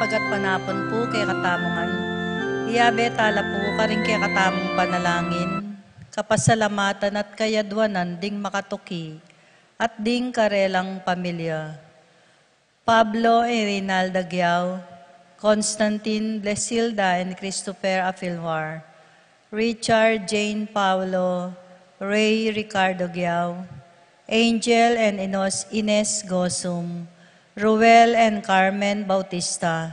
pagat panapon po kay katamongan. Iyabe tala po karing kay katamong panalangin. Kapasalamatan at kayadwanan ding makatuki at ding karelang pamilya. Pablo e Rinalda Giao, Constantine Blesilda and Christopher Afilwar, Richard Jane Paulo, Ray Ricardo Giao, Angel and Ines Gosum, Ruel and Carmen Bautista,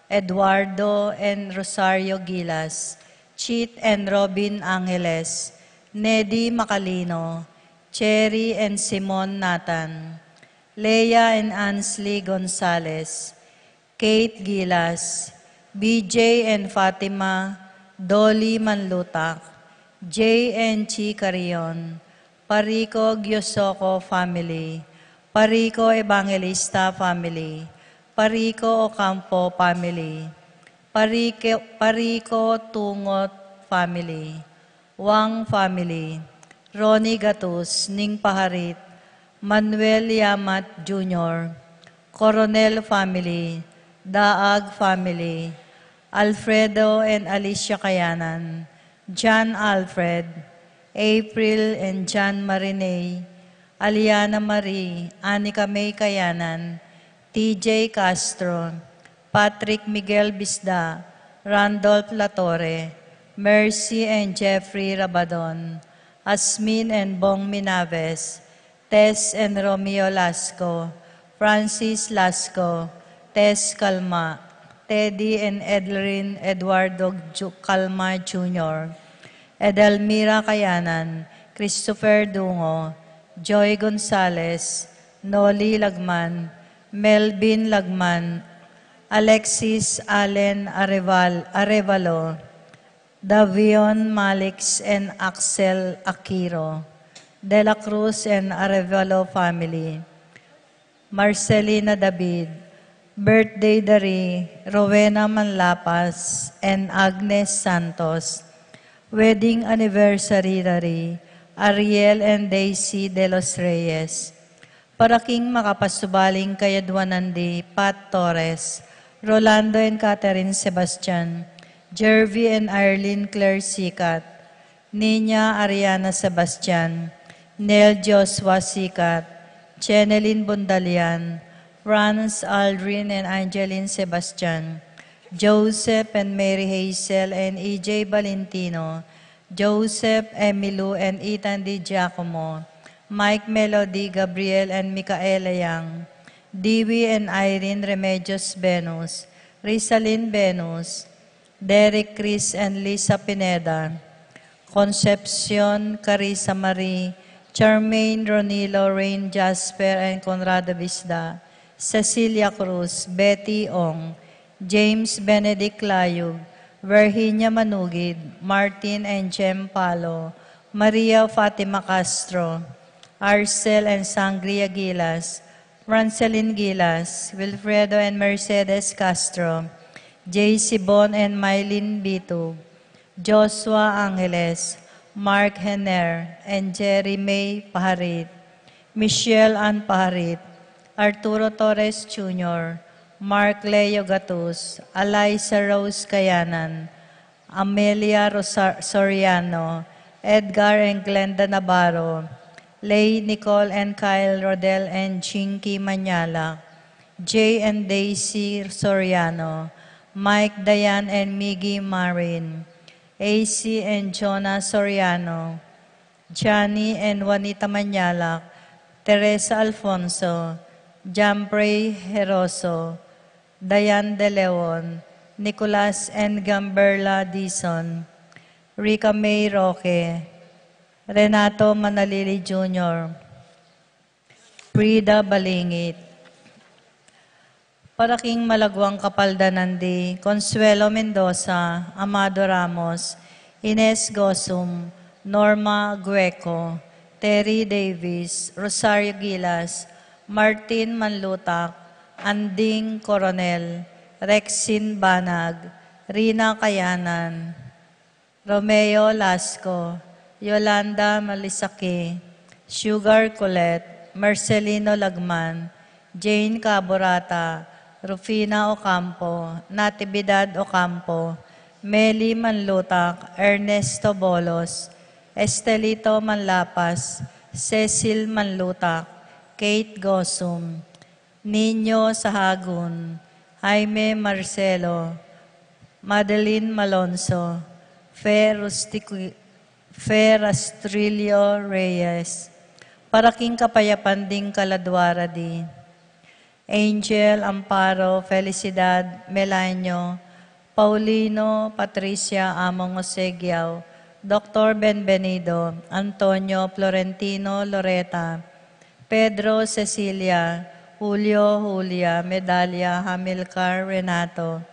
Eduardo and Rosario Gilas, Chit and Robin Angeles, Nedy Macalino, Cherry and Simon Nathan, Leia and Ansley Gonzalez, Kate Gilas, BJ and Fatima, Dolly Manlutak, J and Chi Carion, Parico Giosoko family, Parico Evangelista family, Parico Ocampo family, Parico Tungot family, Wang family, Ronnie Gatus, Ning Paharit, Manuel Yamat Jr., Coronel family, Daag family, Alfredo and Alicia Kayanan, John Alfred, April and John Marinay, Aliana Marie, Anika May Kayanan, TJ Castro, Patrick Miguel Bisda, Randolph Latorre, Mercy and Jeffrey Rabadon, Asmin and Bong Minaves, Tess and Romeo Lasco, Francis Lasco, Tess Calma, Teddy and Edlin Eduardo Calma Jr., Edelmira Kayanan, Christopher Dungo, Joy Gonzalez, Noli Lagman, Melvin Lagman, Alexis Allen Arevalo, Davion Malix and Axel Aquiro, De La Cruz and Arevalo family, Marcelina David, birthday Dari, Rowena Manlapas and Agnes Santos, wedding anniversary Dari, Ariel and Daisy de los Reyes, paraking makapasubaling kayadwanandi Pat Torres, Rolando and Catherine Sebastian, Jervy and Arlene Claire Sikat, Nina Ariana Sebastian, Nel Joshua Sikat, Chenelyn Bundalian, Franz Aldrin and Angeline Sebastian, Joseph and Mary Hazel and EJ Valentino, Joseph, Emilu and Ethan Di Giacomo, Mike Melody, Gabriel and Micaela Yang, Dewey and Irene Remedios Venus, Rizalyn Venus, Derek Chris and Lisa Pineda, Concepcion Carissa Marie, Charmaine Ronilo, Rain Jasper and Conrado Bisda, Cecilia Cruz, Betty Ong, James Benedict Layug, Virginia Manugid, Martin and Jem Palo, Maria Fatima Castro, Arcel and Sangria Gilas, Francelyn Gilas, Wilfredo and Mercedes Castro, J.C. Bon and Mylene Bitug, Joshua Angeles, Mark Henner, and Jerry May Paharit, Michelle Ann Paharit, Arturo Torres Jr., Mark Leo Gatus, Eliza Rose Kayanan, Amelia Soriano, Edgar and Glenda Navarro, Lay Nicole and Kyle Rodel and Chinky Manyala, Jay and Daisy Soriano, Mike Dayan and Miggy Marin, AC and Jonah Soriano, Johnny and Juanita Manyala, Teresa Alfonso, Jampray Heroso, Dayan De Leon, Nicolas and Gamberla Dizon, Rica May Roque, Renato Manalili Jr., Frida Balingit, paraking malagwang kapaldanandi, Consuelo Mendoza, Amado Ramos, Ines Gosum, Norma Gueco, Terry Davis, Rosario Gilas, Martin Manlutak, Anding Coronel, Rexin Banag, Rina Kayanan, Romeo Lasco, Yolanda Malisaki, Sugar Colette, Marcelino Lagman, Jane Caborata, Rufina Ocampo, Natividad Ocampo, Meli Manlutak, Ernesto Bolos, Estelito Manlapas, Cecil Manlutak, Kate Gosum, Nino Sahagun, Jaime Marcelo, Madeline Malonzo, Fe Rastrillo Reyes, Paraking Kapayapan ding Kaladwara di, Angel Amparo Felicidad Melanio, Paulino Patricia Among Osegiao, Dr. Benvenido, Antonio Florentino Loreta, Pedro Cecilia, Julio Julia, Medalia Hamilcar Renato,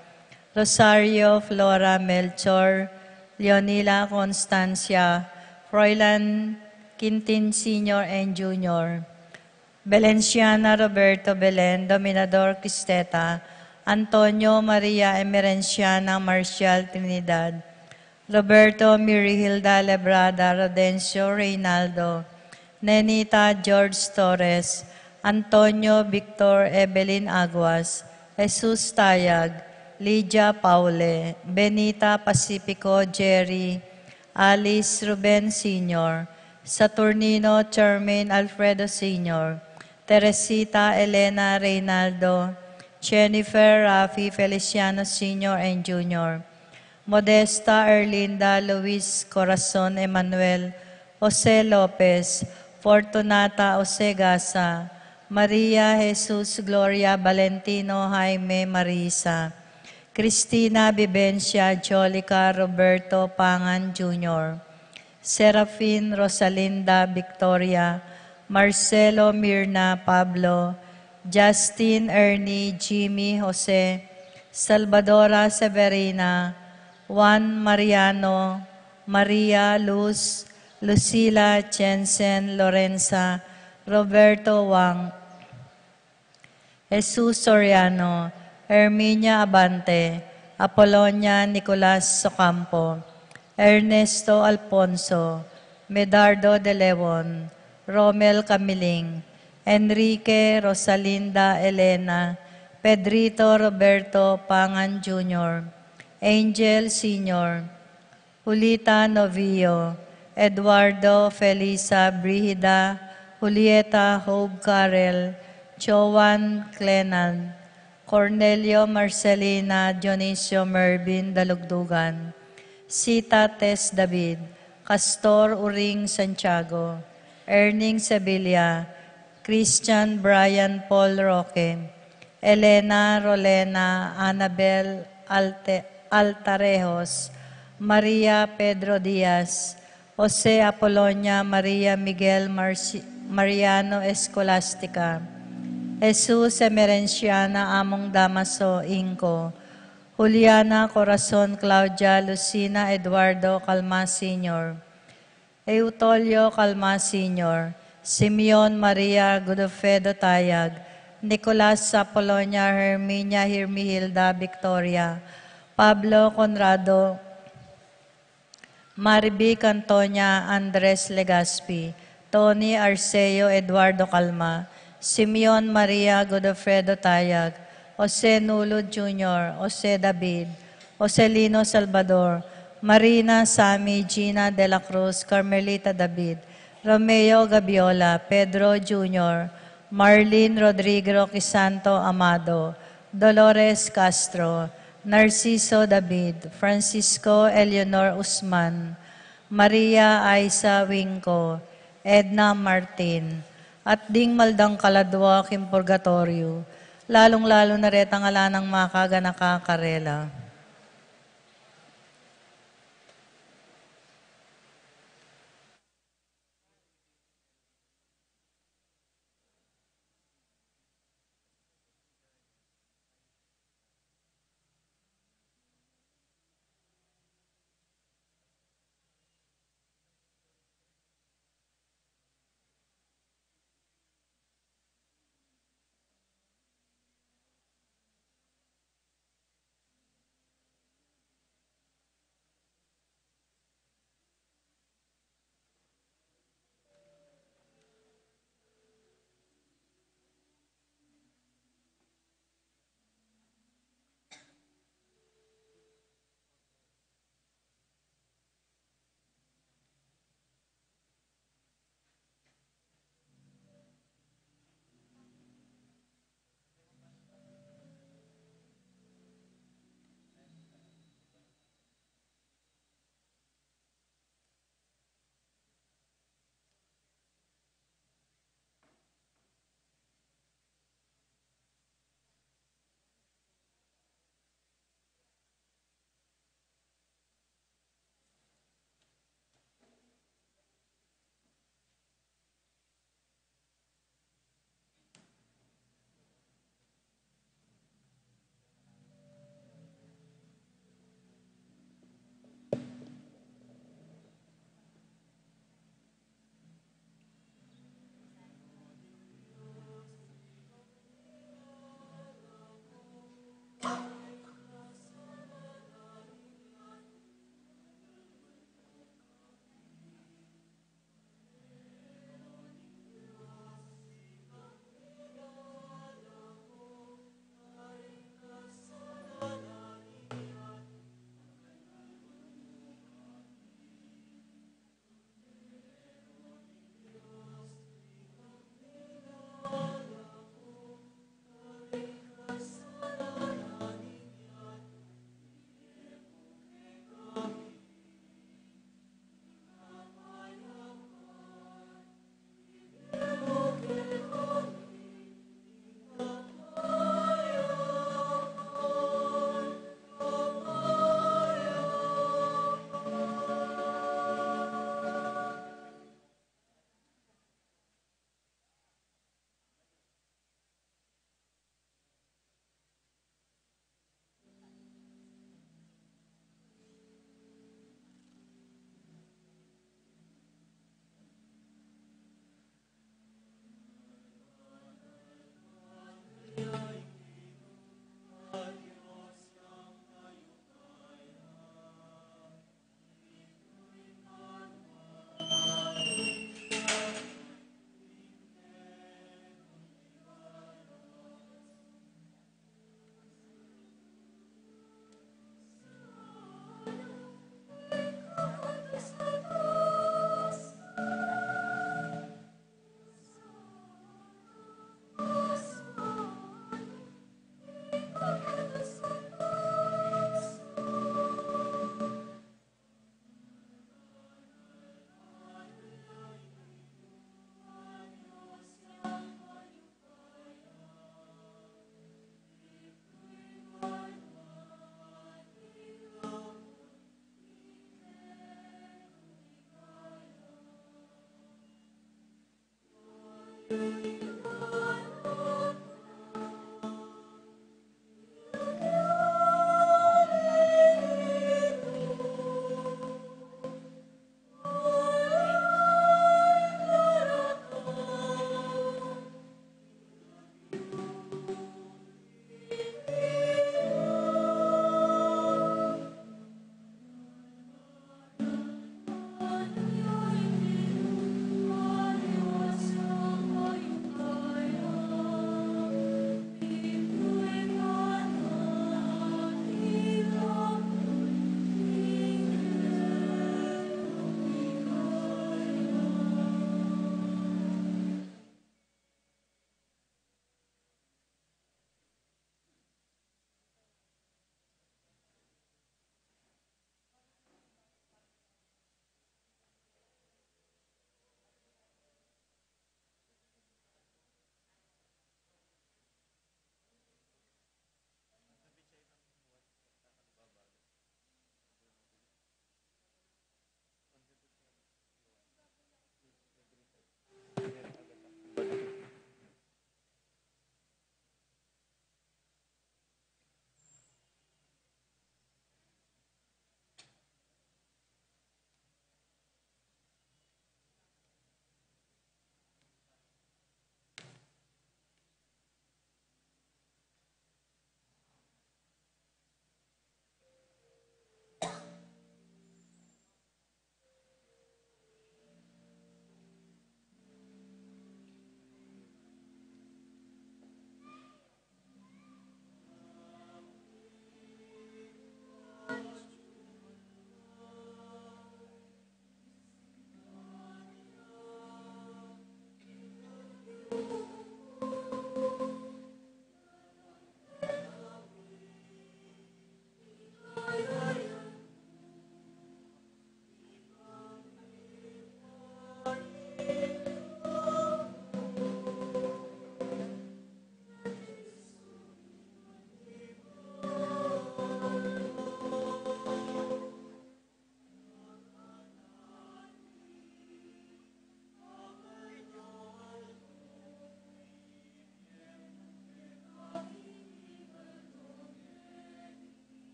Rosario Flora Melchor, Leonila Constancia, Froilan Quintin Sr. and Jr., Belenciana Roberto Belen, Dominador Quisteta, Antonio Maria Emerenciana Marcial Trinidad, Roberto Mirihilda Lebrada Rodencio Reynaldo, Nenita George Torres, Antonio Victor Evelyn Aguas, Jesus Tayag, Lydia Paule, Benita Pacifico Jerry, Alice Ruben Sr., Saturnino Charmaine Alfredo Sr., Teresita Elena Reynaldo, Jennifer Rafi Feliciano Sr. and Jr., Modesta Erlinda Luis Corazon Emanuel, Jose Lopez, Fortunata Osegasa, Maria Jesus Gloria Valentino Jaime Marisa, Cristina Vivencia Jolica Roberto Pangan Jr., Serafin Rosalinda Victoria, Marcelo Mirna Pablo, Justin Ernie Jimmy Jose, Salvadora Severina, Juan Mariano, Maria Luz, Lucila Jensen Lorenza, Roberto Wang, Jesus Soriano, Herminia Abante, Apolonia Nicolas Socampo, Ernesto Alfonso, Medardo de Leon, Romel Camiling, Enrique Rosalinda Elena, Pedrito Roberto Pangan Jr., Angel Sr., Julita Novio, Eduardo Felisa Brihida, Julieta Hope Carel, Joan Clenan, Cornelio Marcelina Dionisio Mervin Dalugdugan, Sita Tess David, Castor Uring Santiago, Erning Sevilla, Christian Brian Paul Roque, Elena Rolena Annabel Altarejos, Maria Pedro Diaz, Jose Apolonia Maria Miguel Mariano Escolastica, Jesus Emerenciana Among Damaso Inco, Juliana Corazon Claudia Lucina Eduardo Calma Sr., Eutolio Calma Sr., Simeon Maria Godofredo Tayag, Nicolas Apolonia Herminia Hirmihilda Victoria, Pablo Conrado, Maribic Antonia Andres Legaspi, Tony Arceo Eduardo Calma, Simeon Maria Godofredo Tayag, Jose Nulo Jr., Jose David, Joselino Salvador, Marina Sami Gina de la Cruz, Carmelita David, Romeo Gabiola, Pedro Jr., Marlene Rodrigo Crisanto Amado, Dolores Castro, Narciso David, Francisco Eleonor Usman, Maria Aiza Winco, Edna Martin, at ding maldang kaladwa kim purgatorio, lalong-lalo na ret ang ala ng makaga nakakarela.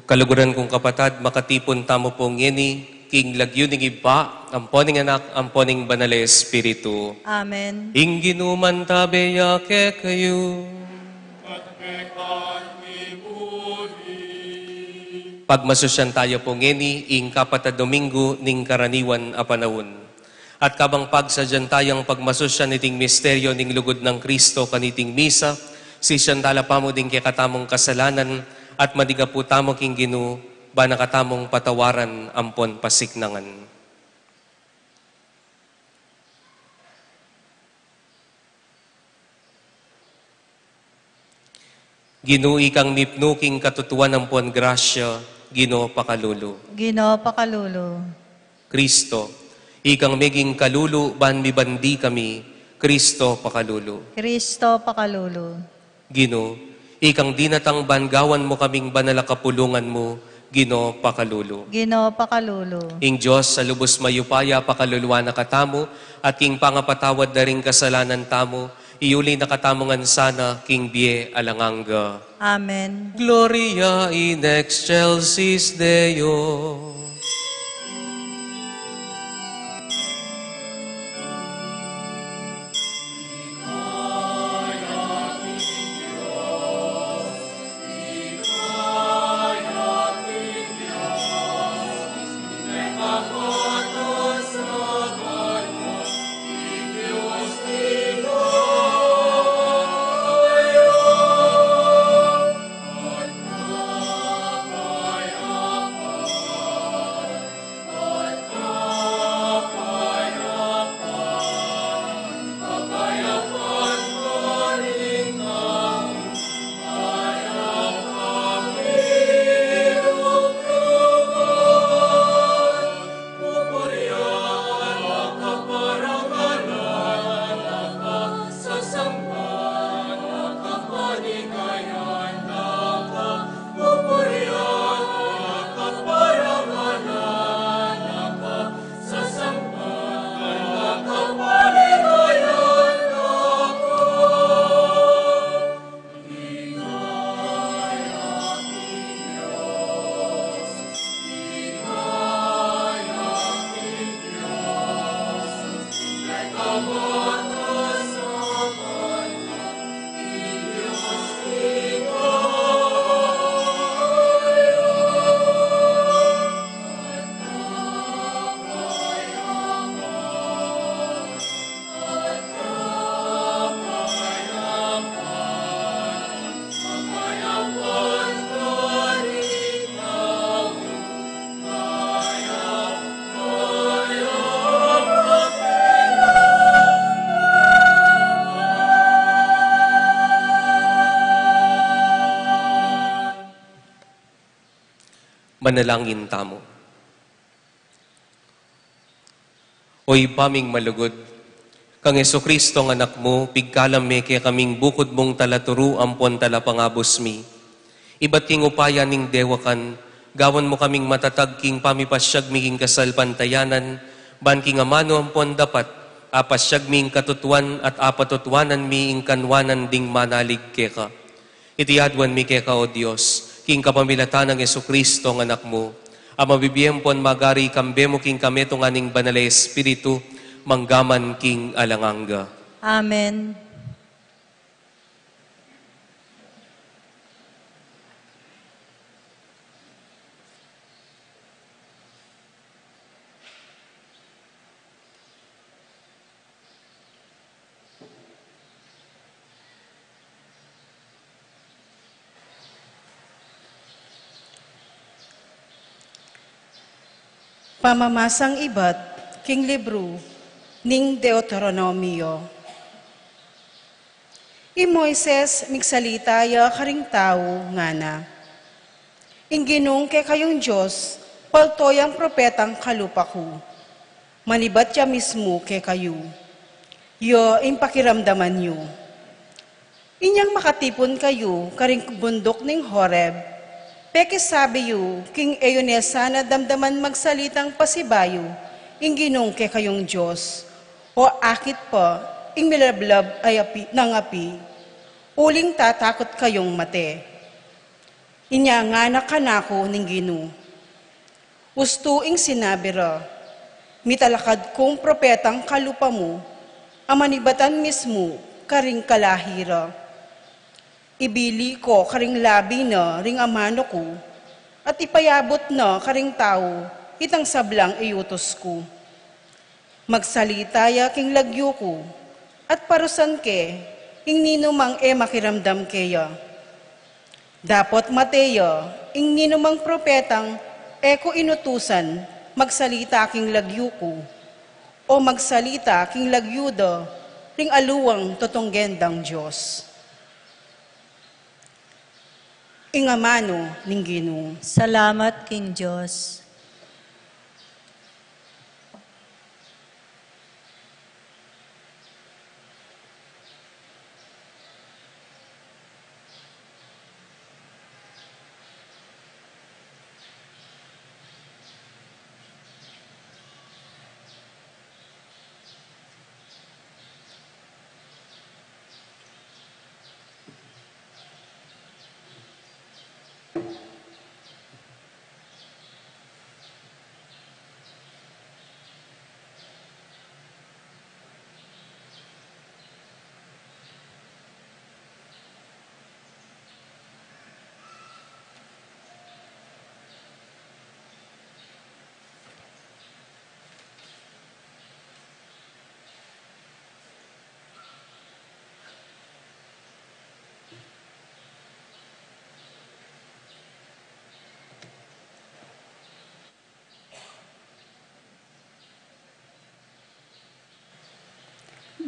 Kaluguran kong kapatad, makatipon tamo pong yeni, king lagyo ning iba, amponing anak, amponing banal espiritu. Amen. Ingginuman tabeya ke kayo. Pagmasosyan tayo pong yeni, ing kapatad Domingo, ning karaniwan a panahon. At kabang pagsadyan tayong pagmasosyan niting misteryo ning lugod ng Kristo kaniting misa, si siyandala pa mo din kay katamong kasalanan, at madiga po tamo king Ginoo, ba nakatamong patawaran ampon pasiknangan. Ginoo ikang nipnuking katutuan ampon grasya, Ginoo pakalulu. Ginoo pakalulu. Kristo, ikang meging kalulu ban mibandi kami, Kristo pakalulu. Kristo pakalulu. Ginoo, ikang dinatang bangawan mo kaming banal kapulungan mo, Ginoo pakalulu. Ginoo pakalulu. Ing Diyos sa lubos mayupaya pakaluluwa na katamo, at king pangapatawad na ring kasalanan tamo, iuli na katamongan sana king bie alanganga. Amen. Gloria in excelsis Deo. Manalangin tamo. Oy paming malugod, kang Jesucristo ng anak mo, pigkalam me kaya kaming bukod mong talaturu ampon talapangabos mi. Iba't king upaya ning dewakan, gawan mo kaming matatag king pamipasyag ming kasal pantayanan, ban king amano ampon dapat, apasyag ming katutuan at apatutuanan mi ing kanwanan ding manalig keka. Itiyadwan mi keka o Diyos, king kapamilatan ng Jesucristo ng anak mo, ang mabibiyempon magari kambemo king kameto nganing banal espiritu, manggaman king alanganga. Amen. Pamamasang ibat, king libro, ning Deuteronomio. I Moises migsalitaya karing tao nga na. Ingginong kay kayong Diyos, paltoyang propetang kalupa ko. Manibat ya mismo kay kayo. Yo, impakiramdaman nyo. Inyang makatipon kayo karing bundok ning Horeb. Peke sabi yu, king Eunesa na damdaman magsalitang pasibayo, ingginong kay kayong Diyos. O akit pa, ing milablab ay api, ng api, uling tatakot kayong mate. Inya nga nakanako ning Ginoo. Ustuing sinabi ra, mitalakad kong propetang kalupa mo, amanibatan mismo karing kalahira. Ibili ko karing labi na ring amano ko, at ipayabot na karing tao, itang sablang iyutos ko. Magsalita ya king lagyo ko, at parusan ke, ing ninumang makiramdam keya. Dapat mateya, ing ninumang propetang ko inutusan, magsalita king lagyo ko, o magsalita king lagyuda, ring aluwang totonggendang Diyos. Ingamano ning Ginoo. Salamat, King Diyos.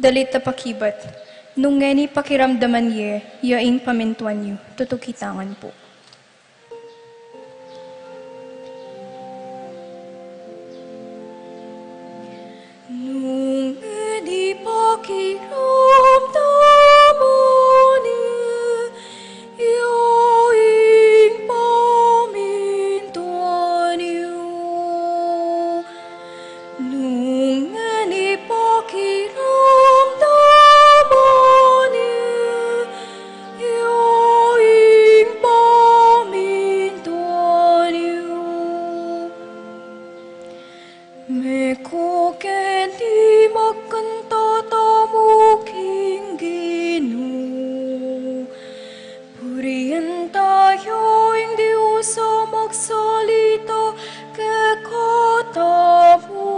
Dalit pakibat, nung ngeni pakiramdaman ye, yaing pamintuan yu, tutukitangan po. Nung ngeni pakiramdaman ye, yaing pamintuan yu. Nung ngeni pakiramdaman ye, yaing pamintuan yu. Meko kenti magkanta tamuking Ginoo. Purihan tayo ang Diyos sa magsalita kakatamu.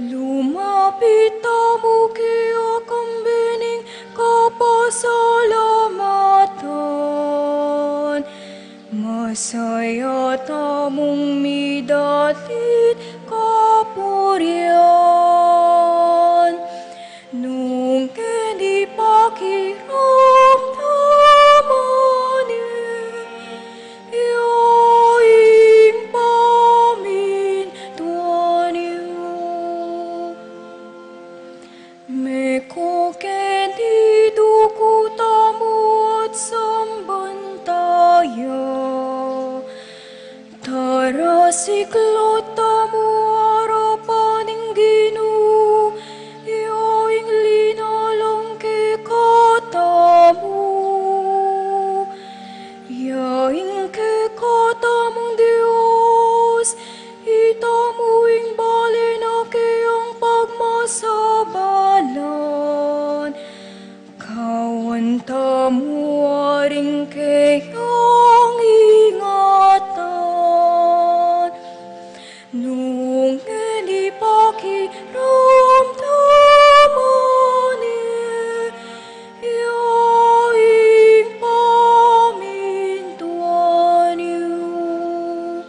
Lumapit tamu kaya kambining kapasalamatan. Masaya tamong midalit kapurian. Nung hindi pakiramdaman ye, yaing pamintuan yu. Meko kendi duku tamu at sambantaya. Tara siklot tamu harapan ng Ginoo, yaing linalang ke katamu. Yaing ke katamong Diyos, itamuing bali na kayang pagmasabalan. Kawan tamu aring kayang ingatan. Nung hindi pakiramdaman ye, yaing pamintuan yu.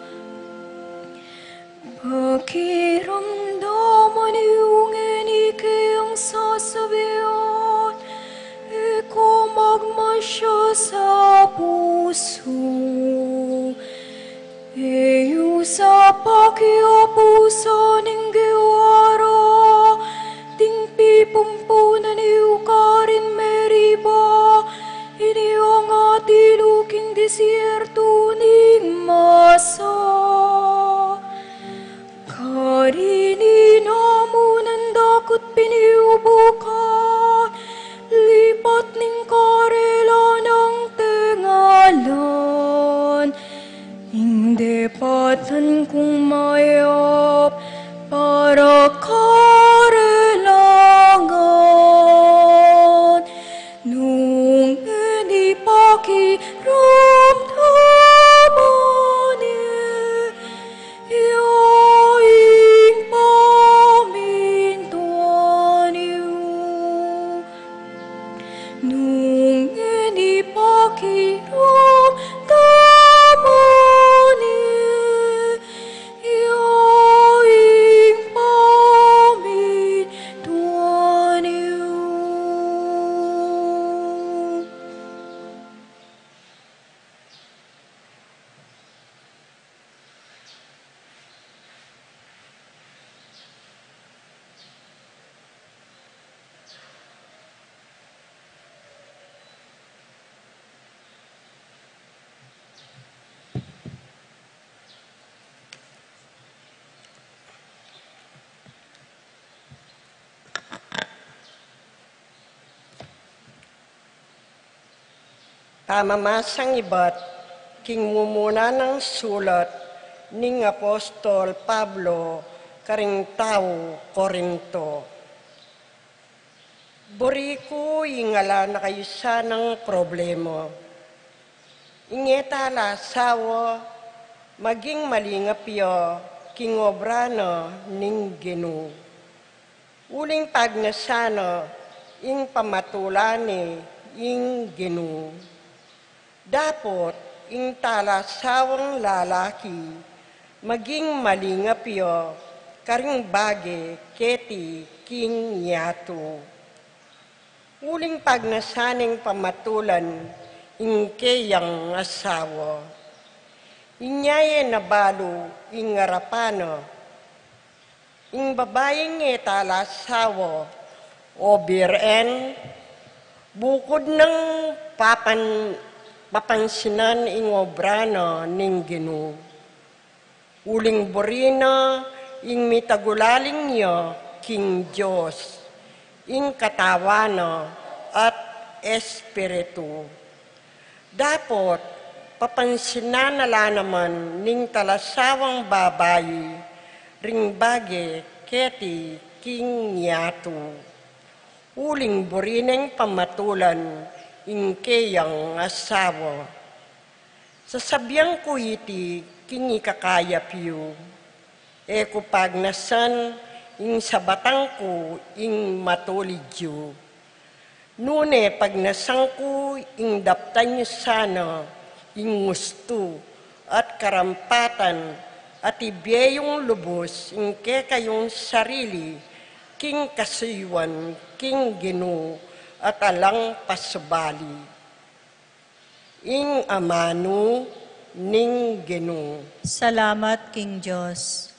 Pakiramdaman yu ngeni kayang sasabihan, iko magmasya sa puso. Eyu sa pakiapusan ng giwara, ting pumpunan iu karin meriba, iniyong atiluking desierto ning masa. Karini namunan dakot piniubukan, lipat ning karela ng tenga Pamamasang iba't kingmumuna ng sulat ning Apostol Pablo karing tao Korinto. Boriku ingala na kayo ng problema. Ingetala sawa maging malingap yo king obrano ning Ginu. Uling pagnasano ing pamatulani ing Ginu. Dapot ing talasawang lalaki maging malingap yo karing bage keti king yato. Uling pagnasaning pamatulan ing kayang asawa. Inyaye na balo ing arapano. Ing babayeng etalasawa o biren bukod ng papansinan ing obrano ning Ginu. Uling borina ing mitagulaling niyo king Diyos, ing katawano at espiritu. Dapot, papansinan nala naman ning talasawang babayi, ring bage keti king yato. Uling burineng pamatulan, ing kayang asawa. Sasabyang ko iti, king ikakayap yu. Eko pagnasan, ing sabatang ko, ing matulidyo. Nune pagnasang ko, ing daptan nyo sana, ing gusto, at karampatan, at ibiyayong lubos, ing kayong sarili, king kasuywan, king Ginu, at alang pasubali. Ing amano ning Ginu. Salamat, King Diyos.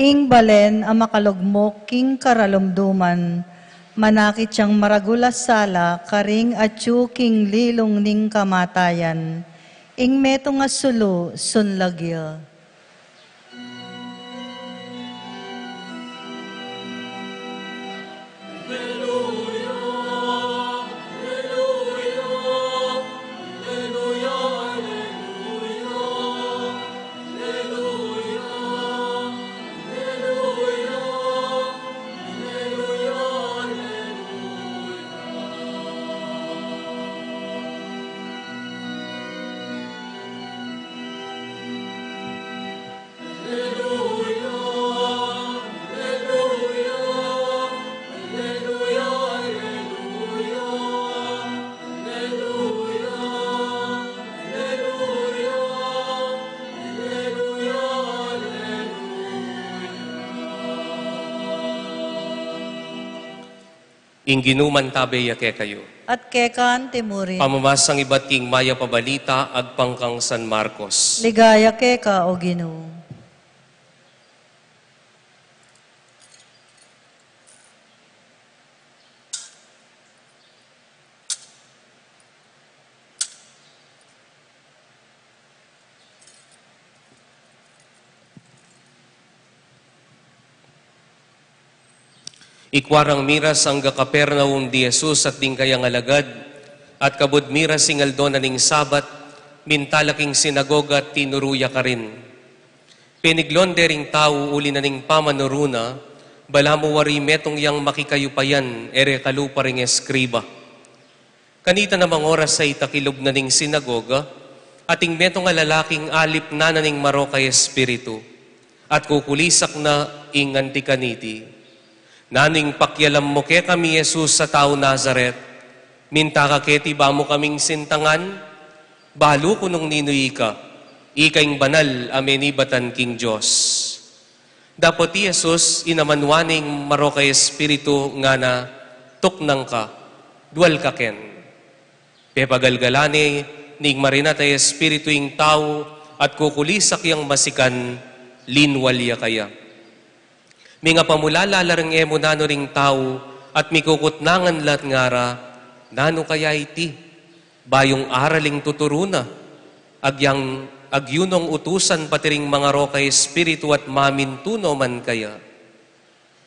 Ing balen ang makalugmok king karalumduman, manakit siyang maragulas sala, karing atyu king lilong ning kamatayan, ing meto nga sulu sunlagya. Ingginuman tabeya ke kayo. At kekan timurin, Pamamasang iba't king maya pabalita agpangkang San Marcos. ligaya keka o Ginoo. Ikwarang miras ang Kapernaum di Jesus at ding kayang alagad, at kabud miras singaldo na ning sabat, mintalaking sinagoga at tinuruya ka rin. Piniglon dering tao uli na ning pamanuruna, balamu wari metong yang makikayupayan, ere kalupa ring eskriba. Kanita namang oras sa itakilob na ning sinagoga, ating metong lalaking alip na ning maro kay espiritu, at kukulisak na ing antikaniti. Naning pakyalam mo ke kami Jesus sa tao Nazaret, minta ka keti ba mo kaming sintangan, balo ko nung ninuy ka, ikaing banal amenibatan king Diyos. Dapat Jesus inamanwaning maro kay espiritu nga na tuknang ka, dual ka ken. Pepagalgalani, ning marina tayo espiritu ing tao, at kukulisak yang masikan, linwalya kaya. Mga pamulala larang emo nano ring tao, at mikukutnangan lat ngara, nano kaya iti, bayong araling tuturuna, agyunong utusan patiring mga rokay espiritu at mamintuno man kaya,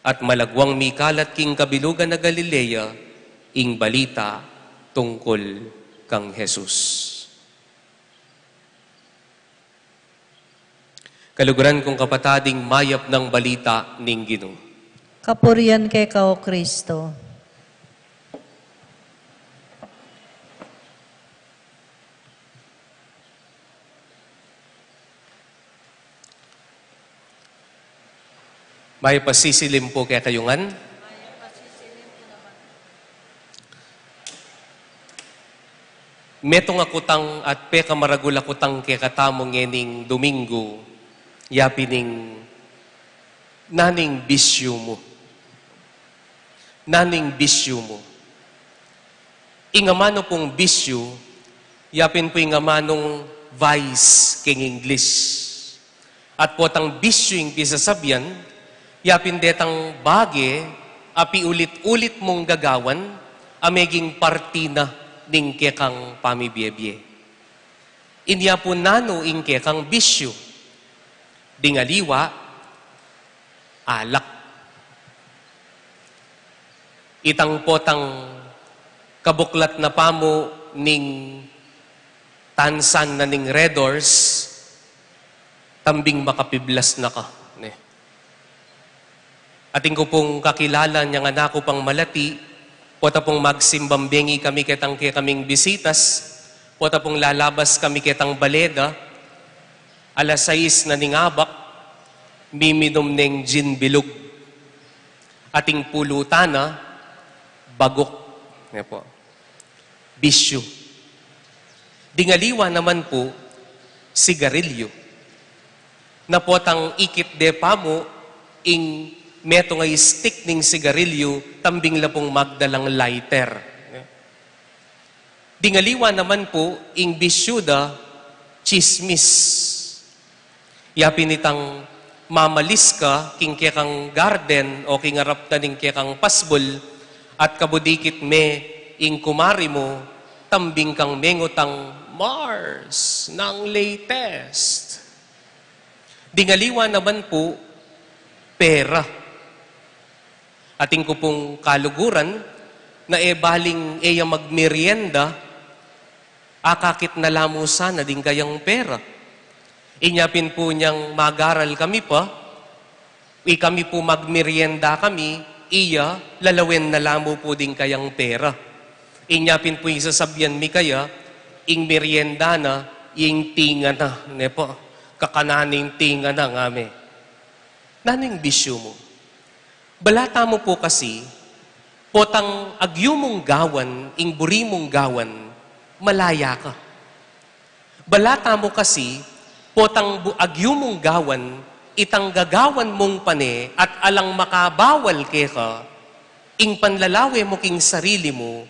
at malagwang mikalat king kabilugan na Galilea, ing balita tungkol kang Jesus. Kaluguran kong kapatading mayap ng balita ning Ginoo. Kapurian kay kao Kristo. May pasisilim po kaya kayungan. Metong akutang at peka maragul akutang kaya katamong ngening Domingo, yapining naning bisyo mo. Naning bisyo mo. Ingamano pong bisyo, yapin po ingamanong vice king English. At po tang bisyo yung pisasabyan, yapin detang bage, api ulit-ulit mong gagawan, ameging partina ning kekang pamibiyebye. Inya po nano ing kekang bisyo. Dingaliwa, alak. Itang potang kabuklat na pamo ning tansan na ning Red Doors, tambing makapiblas na ka. Ating ko pong kakilala niya nga nako pang malati, pota pong magsimbambengi kami ketang kaming bisitas, pota pong lalabas kami ketang baleda, alas 6 na ningabak, miminom neng gin bilog. Ating pulutana, bagok. Yan po. Bisyo. Dingaliwa naman po, sigarilyo. Na potang ikit de pamo, ing meto nga stick ning sigarilyo, tambing lapong magdalang lighter. Dingaliwa naman po, ing bisyuda, chismis. Yapin itang mamalis ka, king kekang garden, o king arap na ning kekang pasbol, at kabudikit me, ing kumari mo, tambing kang mengotang Mars ng latest. Dingaliwa naman po, pera. Ating ko pong kaluguran, na baling eya magmerienda, akakit na lamo sana din kayang pera. Inyapin po niyang mag-aral kami pa, kami po magmerienda kami, iya, lalawin na lamo po din kayang pera. Inyapin po yung sasabyan mi kaya, ing merienda na, ing tinga na, nepo, kakananing tinga na ngame. Naning bisyo mo? Balata mo po kasi, potang agyo mong gawan, ing buri mong gawan, malaya ka. Balata mo kasi, potang agyo mong gawan, itang gagawan mong pane at alang makabawal ke ka, ing panlalawe mo king sarili mo,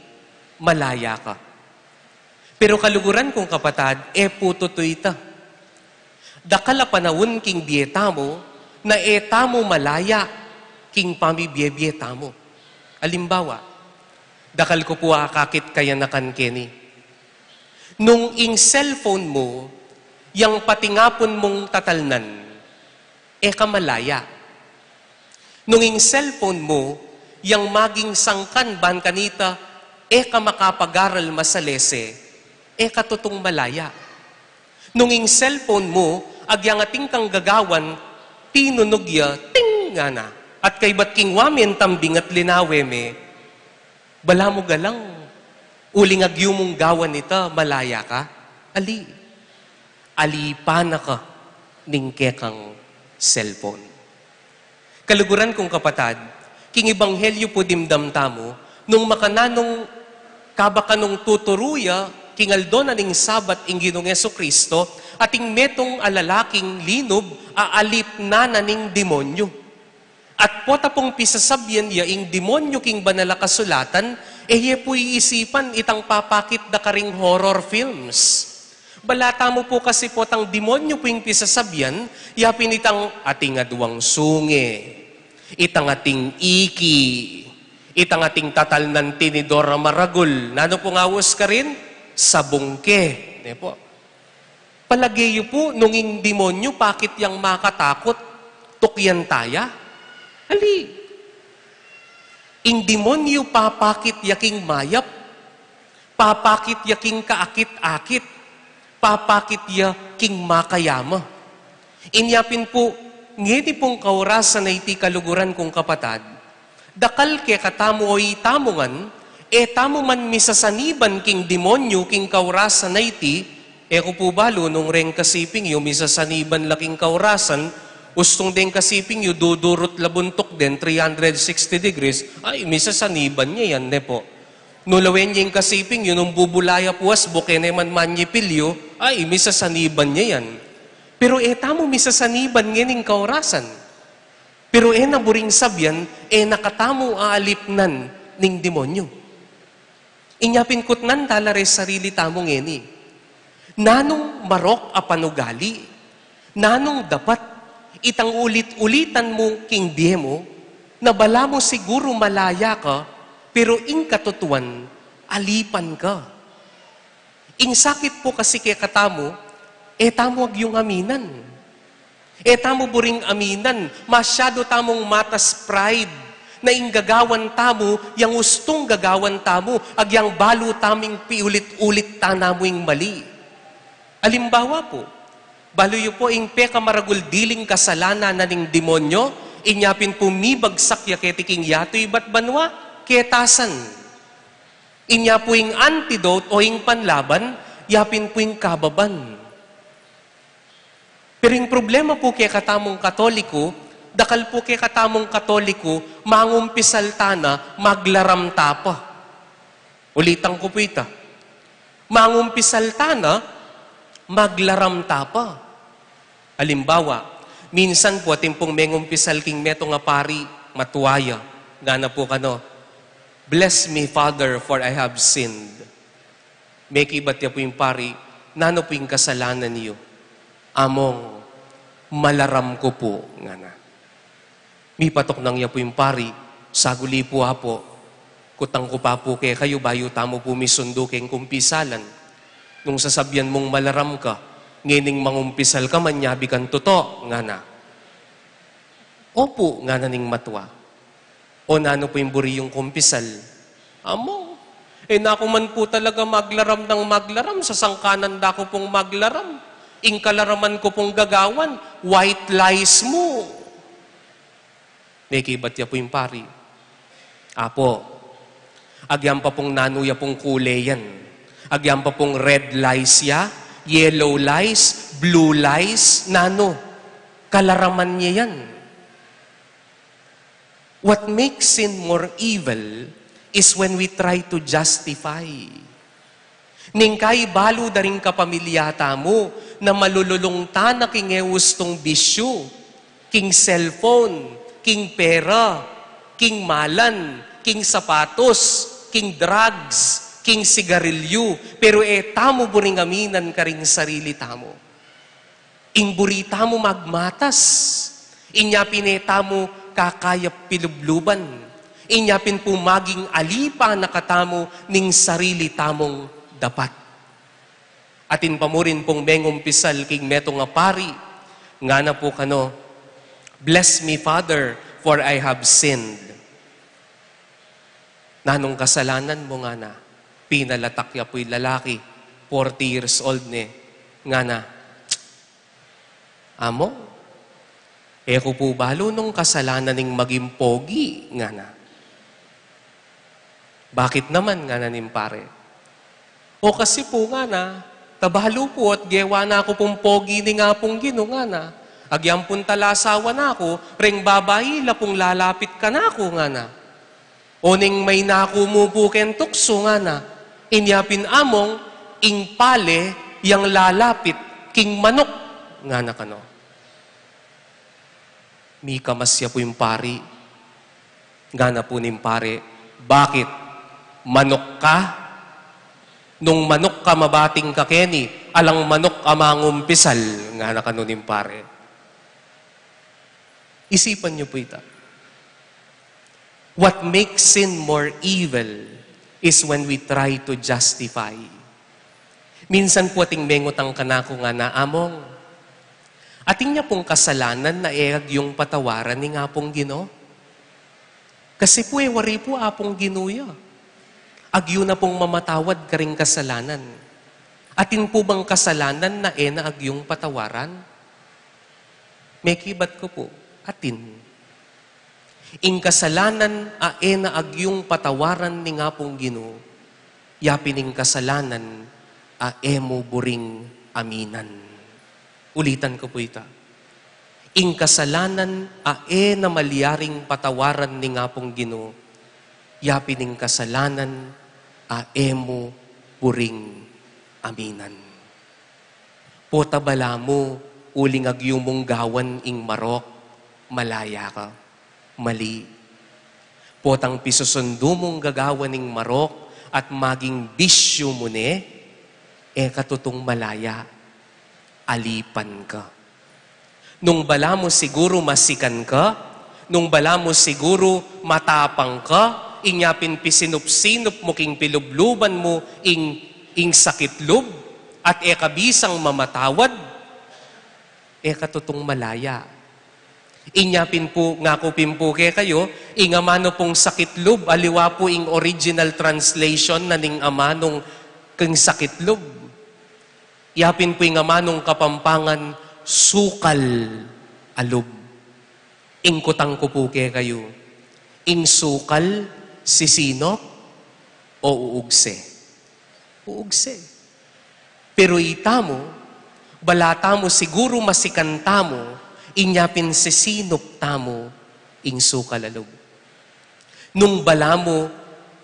malaya ka. Pero kaluguran kong kapatad, puto to ita. Dakala panawon king dieta mo, na eta mo malaya, king pamibiyebiyeta mo. Alimbawa, dakal ko po akakit kaya nakan keni. Nung ing cellphone mo, yang patingapon mong tatalnan, kamalaya. Nung ing cellphone mo, yang maging sangkan ban kanita, ka makapag-aral masalese, katutong malaya. Nung ing cellphone mo, agyang ating kang gagawan, tinunugya, ting nga na. At kay ba't king wamin tambing at linawe me, bala mo galang, uling agyo mong gawan nita, malaya ka, alipana ka, ning kekang cellphone. Kaluguran kong kapatad, king ibanghelyo po dimdamtamo, nung makananong kabakanong tuturuya, king aldona ning sabat ing Ginoong Jesucristo, ating metong alalaking linob, aalip na ning demonyo. At pota pong pisasabyan ya ing demonyo king banala kasulatan, po'y isipan itang papakit da karing horror films. Balata mo po kasi po tang demonyo po yung pisasabyan, yapin itang ating aduang sunge, itang ating iki, itang ating tatal ng tinidor maragul. Nano po ngawas ka rin? Sabungke. Po. Palagay po, nunging demonyo, bakit yang makatakot? Tukyan taya? Hali. In demonyo, papakit yaking mayap, papakit yaking kaakit-akit, papakit yaking makayama. Inyapin po, ngedi pong kaurasan na iti kaluguran kong kapatad, dakal ke katamo o itamungan, tamo man misasaniban king demonyo king kaurasan na iti, ko po balo nung reng kasiping yu misasaniban laking kaurasan, ustong den kasiping yu dudurot labuntok den 360 degrees, ay misasaniban niya yan, ne po. Nulawen niya yung kasiping yun, nung bubulaya puwas, bukene man manyipilyo, ay, misasaniban niya yan. Pero tamo misasaniban niya ng kaurasan. Pero naburing sabyan, nakatamo aalipnan ng demonyo. Inyapin kutnan talares sarili tamong ngeni. Nanong marok a panugali, nanong dapat itang ulit-ulitan mo king demo, na bala mo siguro malaya ka, pero in katutuan, alipan ka. In sakit po kasi kaya katamo, tamo wag yung aminan. Tamo buring aminan, masyado tamong matas pride, na inggagawan tamo, yang ustong gagawan tamo, agyang balo taming piulit-ulit tanamo yung mali. Alimbawa po, balo yu po ing peka maragul diling kasalanan na ning demonyo, inyapin pumibagsak yaketiking yato'y ba't banwa? Ketasan. Inya po yung antidote o yung panlaban, yapin po yung kababan. Pero yung problema po kaya katamong Katoliko, dakal po kaya katamong Katoliko, mangumpisal tana, maglaramta pa. Ulitan ko po ita. Mangumpisal tana, maglaramta pa. Halimbawa, minsan po ating pong mengumpisal king meto nga pari, matuwaya. Gana po kano, bless me, Father, for I have sinned. May kibat ya po yung pari, nano po yung kasalanan niyo. Among, malaram ko po, nga na. May patok nang ya po yung pari, saguli po hapo, kutang ko pa po kaya kayo, bayo tamo po misundo keng kumpisalan. Nung sasabyan mong malaram ka, ngining mangumpisal ka, manyabi kan toto, nga na. Opo, nga na ning matwa. O nano po yung buri yung kumpisal? Amo, naku man po talaga maglaram ng maglaram, sa sangkanan da ko pong maglaram. Kalaraman ko pong gagawan, white lies mo. May kibat ya po yung pari. Apo, agyam pa pong nanuya pong kulay yan. Agyam pa pong red lies ya, yellow lies, blue lies, nano. Kalaraman niya yan. What makes sin more evil is when we try to justify. Ningkay balo da rin kapamilyata mo na malululong ta na king ewustong bisyo, king cellphone, king pera, king malan, king sapatos, king drugs, king sigarilyo. Pero tamo buring aminan ka rin sarili tamo. Ingburi tamo magmatas. Inyapin tamo kakayap pilubluban. Inyapin po maging alipa na katamo ning sarili tamong dapat. Atin pa mo rin pong mengumpisal king meto nga pari. Nga na po kano, bless me, Father, for I have sinned. Nanong kasalanan mo nga na, pinalatak ya po'y lalaki, 40 years old ne, nga na, amo, ko po balo nung kasalanan ning maging pogi, nga na. Bakit naman nga na ning pare? O kasi po nga na, tabalo po at gewa na ako pong pogi ni nga pong gino nga na. Agyang pong talasawa na ako, ring babae, lapong lalapit ka na ako nga na. O ning may nakumupo ken tukso nga na, inyapin among, ing pale, yang lalapit, king manok, nga na kano. Mika masya po yung pari, nga na po ning pare, bakit? Manok ka? Nung manok ka mabating ka, Kenny, alang manok amangong pisal, nga nakanunim pare. Isipan niyo po ito. What makes sin more evil is when we try to justify. Minsan po ating mengotang kanako nga na among, ating niya pong kasalanan na eag yung patawaran ni nga pong Ginoo. Kasi po wari po apong ginuya. Agyo na pong mamatawad ka ring kasalanan. Atin po bang kasalanan na na agyong patawaran? May kibat ko po, atin. Ing kasalanan na agyong patawaran ni nga pong Ginoo, yapining kasalanan mo buring aminan. Ulitan ko po ito. Ing kasalanan na maliyaring patawaran ni nga pong Ginoo, yapining kasalanan mo buring aminan. Pota bala mo, uling agyong mong gawan ing marok, malaya ka. Mali. Potang pisusundo mong gagawan ing marok at maging bisyo mo katutong malaya, alipan ka. Nung bala mo siguro masikan ka, nung bala mo siguro matapang ka, inyapin pisinop-sinop mo king pilubluban mo ing sakitlob, at kabisang mamatawad, katutong malaya. Inyapin po, ngakupin po kayo, ing amano pong sakitlob, aliwa po ing original translation na ning amanong keng sakitlob. Yapin po ing amanong kapampangan, sukal alob. Ing kutang ko po kayo, ing sukal sisino o uugse? Uugse. Pero itamo, balata mo siguro masikanta mo, inyapin sisinop tamo, ing sukalalog. Nung bala mo,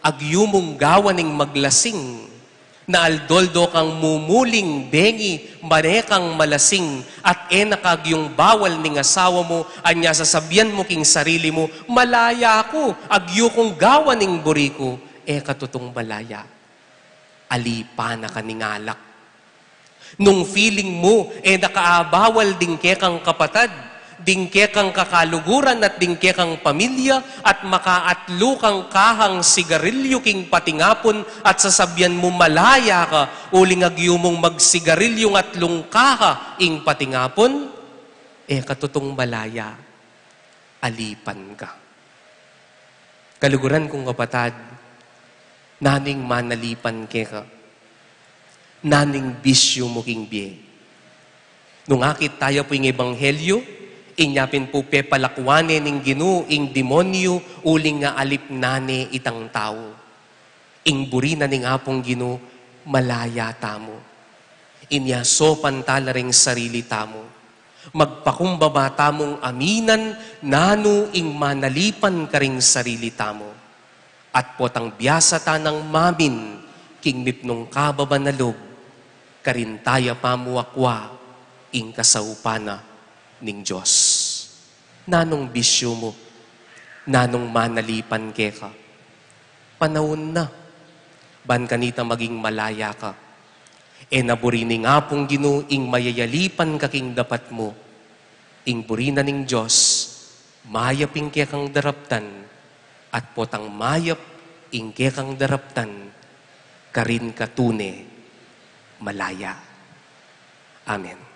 agyumong gawaning maglasing, na aldoldo kang mumuling bengi, manekang malasing, at nakagyong bawal ning asawa mo, anya sasabihan mo king sarili mo, malaya ko, agyo kong gawaning buriko, katutong malaya. Alipa na kaningalak. Nung feeling mo, nakaabawal dingke kang kapatad, dingke kang kakaluguran at dingke kang pamilya, at makaatlo kang kahang sigarilyo king patingapon, at sasabihan mo malaya ka, uling agyo mong magsigarilyo at lungkaha ing patingapon, katutong malaya, alipan ka. Kaluguran kong kapatad, naning manalipan ke ka. Naning bisyo mo king biye. Nung akit tayo po yung ebanghelyo, inyapin po pepalakwane ning Ginoo ing demonyo, uling nga alipnane itang tao. Ing burina ning apong Ginoo, malaya tamo. Inyasopan tala ring sarili tamo. Magpakumbaba tamong aminan, nano ing manalipan ka ring sarili tamo. At potang biyasa tanang mamin, king mipnong kababanalog, karintaya pamuakwa, ing kasaupana ning Diyos. Nanong bisyo mo, nanong manalipan ke ka, panahon na, ban kanita maging malaya ka, naburining apong Ginoo, ing mayayalipan ka king dapat mo, ing burina ning Diyos, mayaping ke kang daraptan, at potang mayap, ing ke kang daraptan, karin katune, malaya. Amen.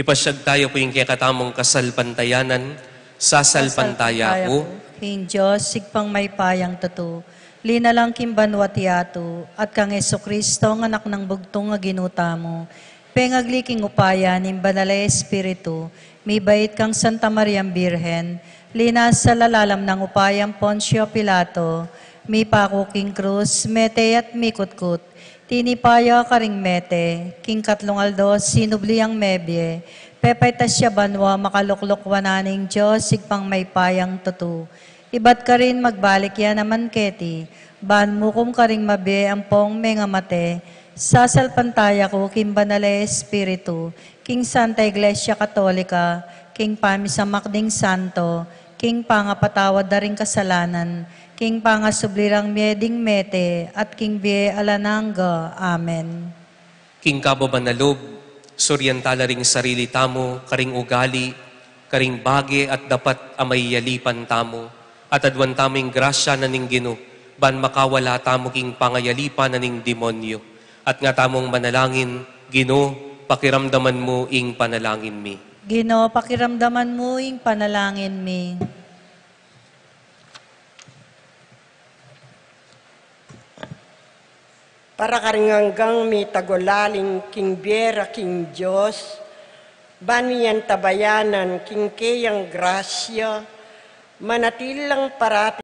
Ipasyag tayo po yung kakatamong kasalpantayanan, sasalpantaya ko. King Diyos, sigpang may payang tatu, linalang kimbanwatiato, at kang Kristo ang anak ng bugtong nga ginuta mo, pengagliking upaya ning banala Espiritu, may bait kang Santa Mariam Birhen, Linas sa lalalam ng upayang Poncio Pilato, mi pako king krus, mete at mikutkut, tinipaya karing mete, king katlong aldos, sinubliang mebye, pepay tasya banwa, makaluklok wananing Diyos, sigpang may payang tutu. Ibat ka rin magbalik yan naman keti, ban mukum ka ring mabe ang pong mga mate, sasalpantaya ko, king banale espiritu, king Santa Iglesia Katolika, king pamisamakding santo, king pangapatawad da ring kasalanan, king pangasublirang mieding mete, at king bie alananga. Amen. King kababanalob, suryantala ring sarili tamo, karing ugali, karing bage at dapat amay yalipan tamo, at adwan taming grasya na ning Gino, ban makawala tamo king pangayalipan na ning demonyo, at nga tamong manalangin, Gino, pakiramdaman mo ing panalangin mi. Ginoo, pakiramdaman mo ing panalangin mi. Para karinganggang may tagulaling king biera king Diyos, baniyan tabayanan king kayang grasya, manatilang parati